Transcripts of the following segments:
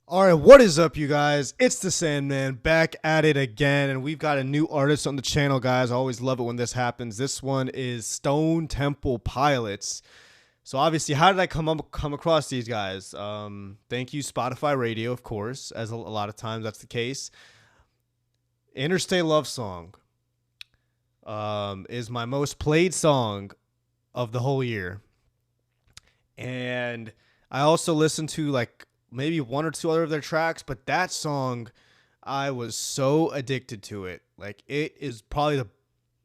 All right, what is up, you guys? It's the Sandman back at it again, and we've got a new artist on the channel, guys. I always love it when this happens. This one is Stone Temple Pilots. So obviously, how did I come across these guys? Thank you, Spotify Radio, of course, as a lot of times that's the case. Interstate Love Song is my most played song of the whole year, and I also listened to like maybe one or two other of their tracks, but that song, I was so addicted to it. Like, it is probably the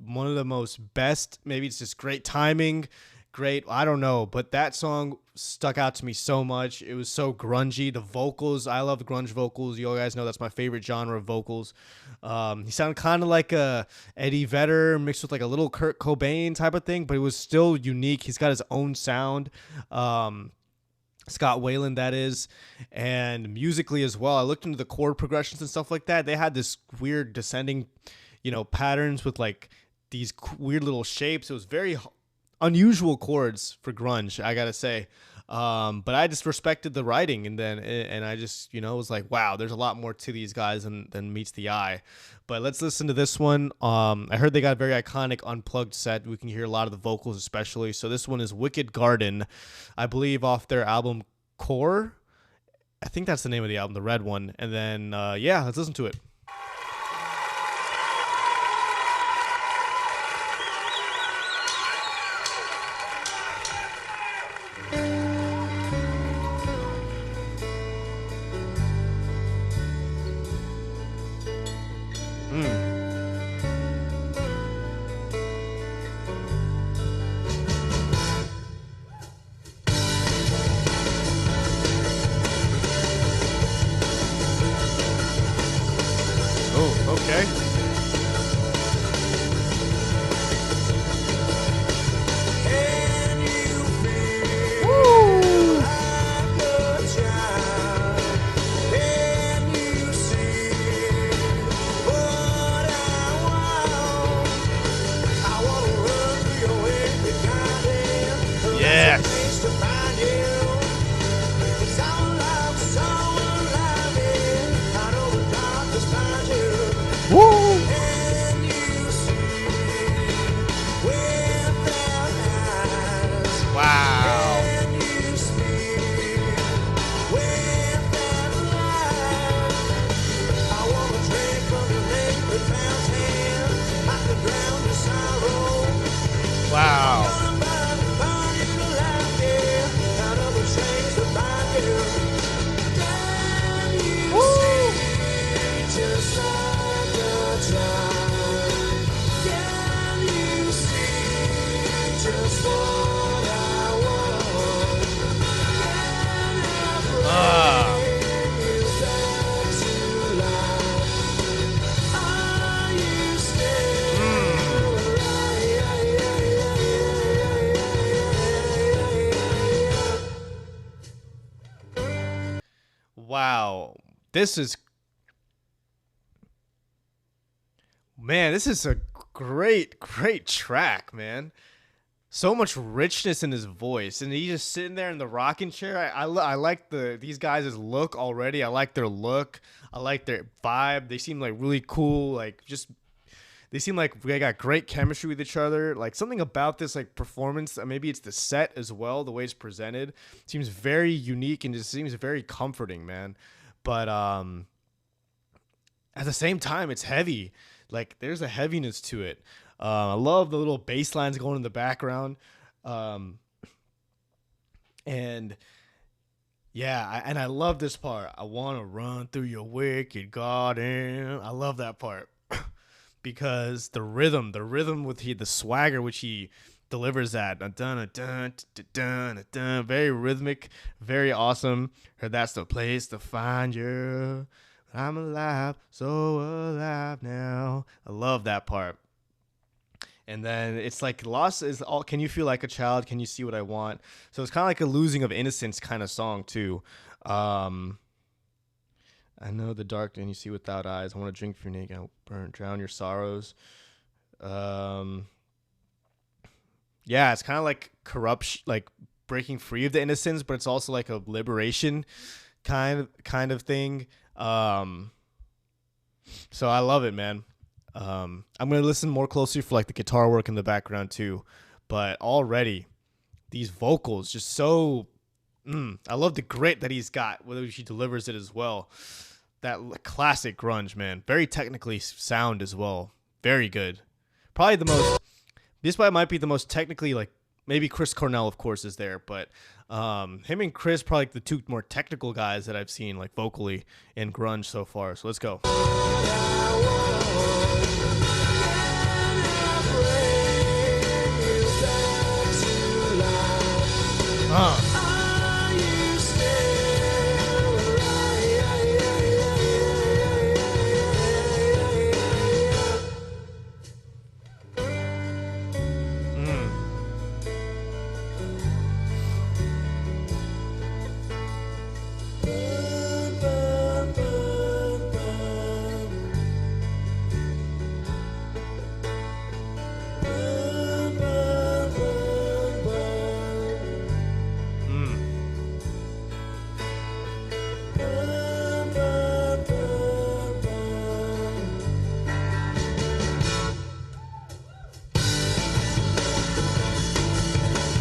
one of the most best. Maybe it's just great timing, great, I don't know, but that song stuck out to me so much. It was so grungy. The vocals, I love grunge vocals. You guys know that's my favorite genre of vocals. He sounded kind of like a Eddie Vedder mixed with like a little Kurt Cobain type of thing, but it was still unique. He's got his own sound. Scott Weiland, that is. And musically as well, I looked into the chord progressions and stuff like that. They had this weird descending, patterns with like these weird little shapes. It was very unusual chords for grunge, I gotta say. But I just respected the writing, and I just was like, wow, there's a lot more to these guys than meets the eye. But let's listen to this one. I heard they got a very iconic unplugged set. We can hear a lot of the vocals especially. So this one is Wicked Garden, I believe, off their album Core. I think that's the name of the album, the red one. And then let's listen to it. Oh, okay. Yes. Woo! Wow. Wow. Wow. This is this is a great track, man. So much richness in his voice, and he's just sitting there in the rocking chair. I like these guys' look already. I like their look. I like their vibe. They seem like really cool. They seem like they got great chemistry with each other. Like, something about this like performance, maybe it's the set as well, the way it's presented, seems very unique and just seems very comforting, man. But at the same time, it's heavy. Like, there's a heaviness to it. I love the little bass lines going in the background. And yeah, and I love this part. I want to run through your wicked garden. I love that part because the rhythm with the swagger which he delivers that, dun, dun, dun, dun, dun, dun, very rhythmic, very awesome. Heard that's the place to find you. I'm alive, so alive now. I love that part. And then it's like lost is all. Can you feel like a child? Can you see what I want? So it's kind of like a losing of innocence kind of song too. I know the dark and you see without eyes. I want to drink from your naked, I'll drown your sorrows. Yeah, it's kind of like corruption, like breaking free of the innocence, but it's also like a liberation kind of thing. Um, so I love it, man. I'm gonna listen more closely for like the guitar work in the background too, but already these vocals just so. I love the grit that he's got, whether he delivers it as well. That classic grunge, man. Very technically sound as well. Very good. Probably the most. This might be the most technically like maybe Chris Cornell, of course, is there, but him and Chris probably like the two more technical guys that I've seen like vocally in grunge so far. So let's go.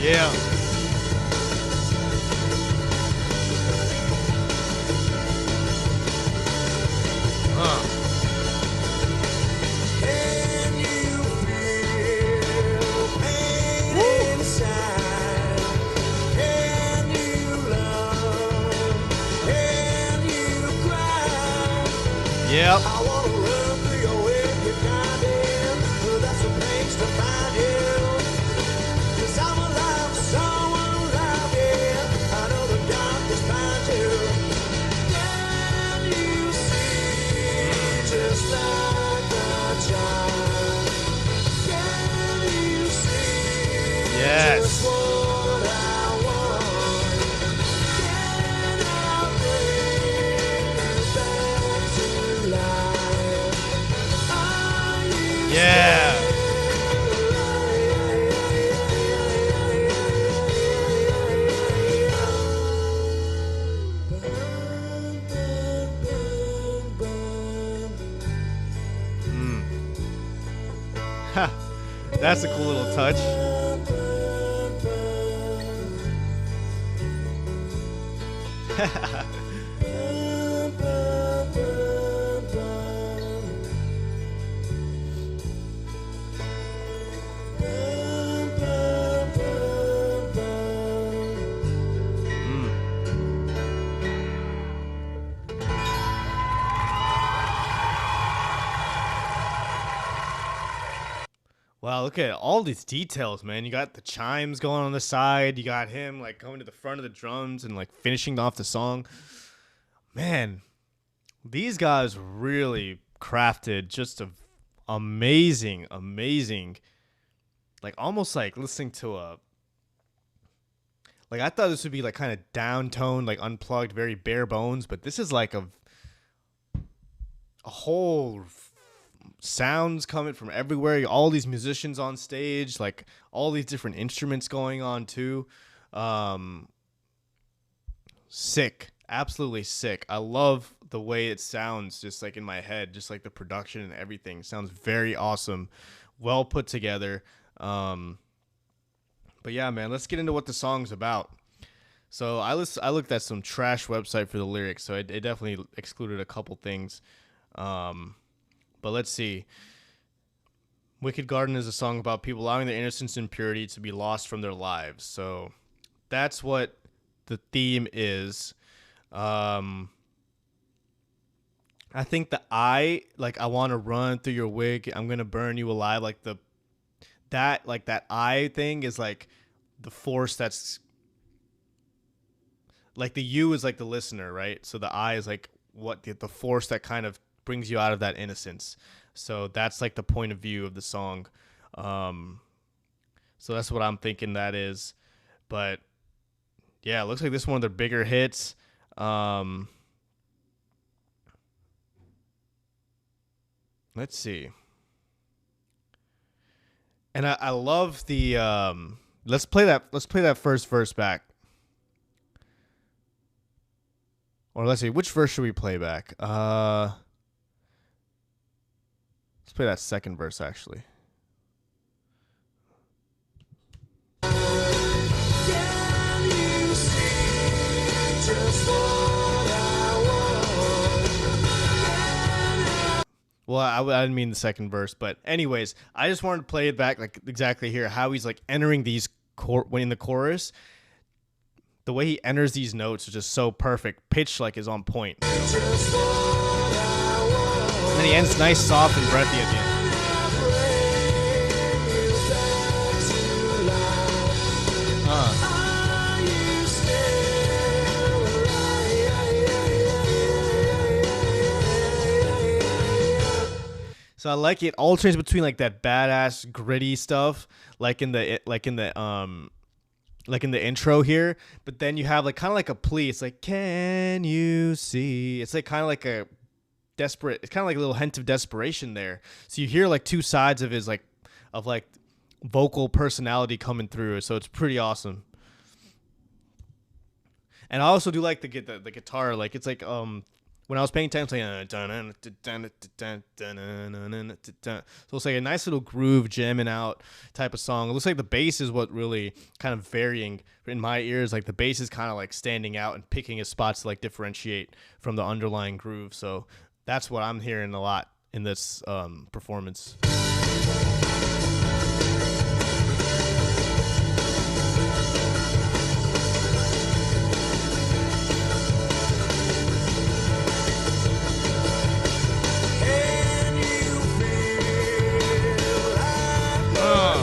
Yeah. Can you feel pain inside? Can you love? Can you cry? Yep. I wanna run through your wicked garden. That's a place to find you. 'Cause I'm alive, someone alive, yeah. I know the darkness finds you. Can you see just like a child? Can you see Yes. just what I want? Can I bring you back to life? Are you Yeah. Ha. That's a cool little touch. Wow, look at all these details, man. You got the chimes going on the side. You got him like going to the front of the drums and like finishing off the song. Man, these guys really crafted just a amazing, like almost like listening to a like I thought this would be like kind of downtoned, like unplugged, very bare bones, but this is like a whole sounds coming from everywhere. All these musicians on stage, like all these different instruments going on too. Um, Sick, absolutely sick. I love the way it sounds, just like in my head, just like the production and everything sounds very awesome, well put together. Um, but yeah, man, let's get into what the song's about. So I looked at some trash website for the lyrics, so it definitely excluded a couple things. Um, but let's see. Wicked Garden is a song about people allowing their innocence and purity to be lost from their lives. So that's what the theme is. I think I want to run through your wig. I'm gonna burn you alive. Like that I thing is like the force that's like the you is like the listener, right? So the I is like what the force that kind of brings you out of that innocence. So that's like the point of view of the song. Um, so that's what I'm thinking that is. But yeah, it looks like this is one of their bigger hits. Let's see. And I love the let's play that first verse back. Or let's see, which verse should we play back? Let's play that second verse actually. Can you see just what I want? Well, I didn't mean the second verse, but anyways, I just wanted to play it back like exactly here, how he's like entering these when in the chorus. The way he enters these notes is just so perfect. Pitch like is on point. And then he ends nice, soft, and breathy at the end. So I like it. Alternates between like that badass gritty stuff, like in the intro here, but then you have like kind of like a plea. It's like, can you see? It's like kind of like a desperate. It's kind of like a little hint of desperation there. So you hear like two sides of his like vocal personality coming through. So it's pretty awesome. And I also do like the guitar. Like it's like when I was paying attention, so it's like a nice little groove jamming out type of song. It looks like the bass is what really kind of varying in my ears. Like the bass is kind of like standing out and picking his spots to like differentiate from the underlying groove. So that's what I'm hearing a lot in this performance.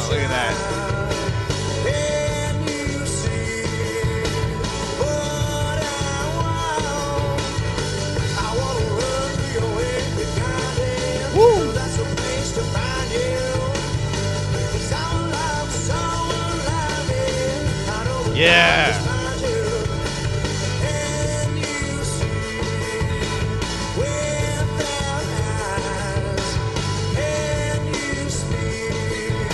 Look at that. Can you see what I want? I wanna run through your every goddamn. Woo! That's a place to find you. 'Cause I'm alive, so alive, yeah. I know the Yeah. place to find you. Can you see without eyes? Can you speak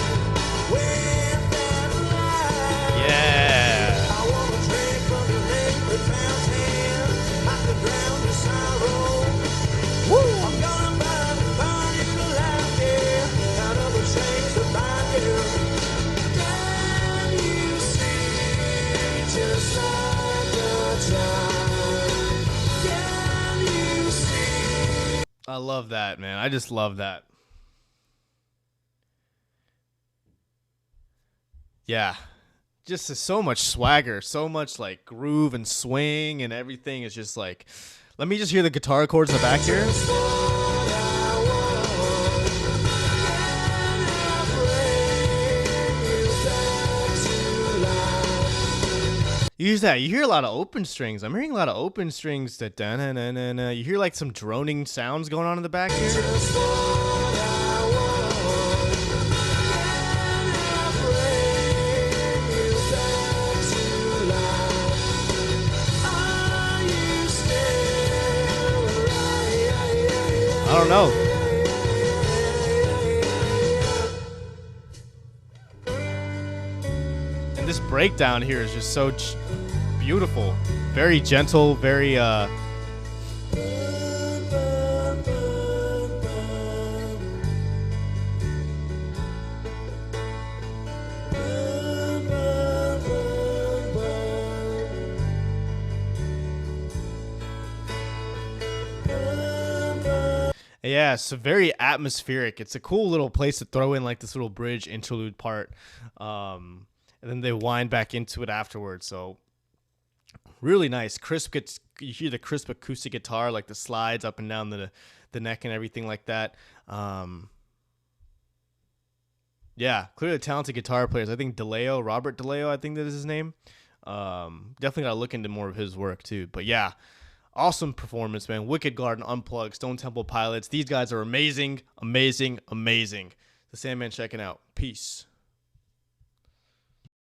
without lies? Yeah. I wanna drink from your liquid fountain. I could drown your sorrow. I'm gonna burn you to life, yeah. Out of the chains that bind you. Can you see just like a child? Can you see? I love that, man. I just love that. Yeah. Just so much swagger, so much like groove and swing and everything is just like, let me just hear the guitar chords in the back here. You use that. You hear a lot of open strings. I'm hearing a lot of open strings. That da-na-na-na-na. You hear like some droning sounds going on in the back here. I don't know. And this breakdown here is just so beautiful. Very gentle, very yeah, so very atmospheric. It's a cool little place to throw in like this little bridge interlude part. And then they wind back into it afterwards. So really nice. Crisp gets, you hear the crisp acoustic guitar, like the slides up and down the neck and everything like that. Yeah, clearly talented guitar players. I think Robert DeLeo, I think that is his name. Definitely gotta look into more of his work too. But yeah, awesome performance, man. Wicked Garden, Unplugged, Stone Temple Pilots. These guys are amazing, amazing, amazing. The Sandman checking out. Peace.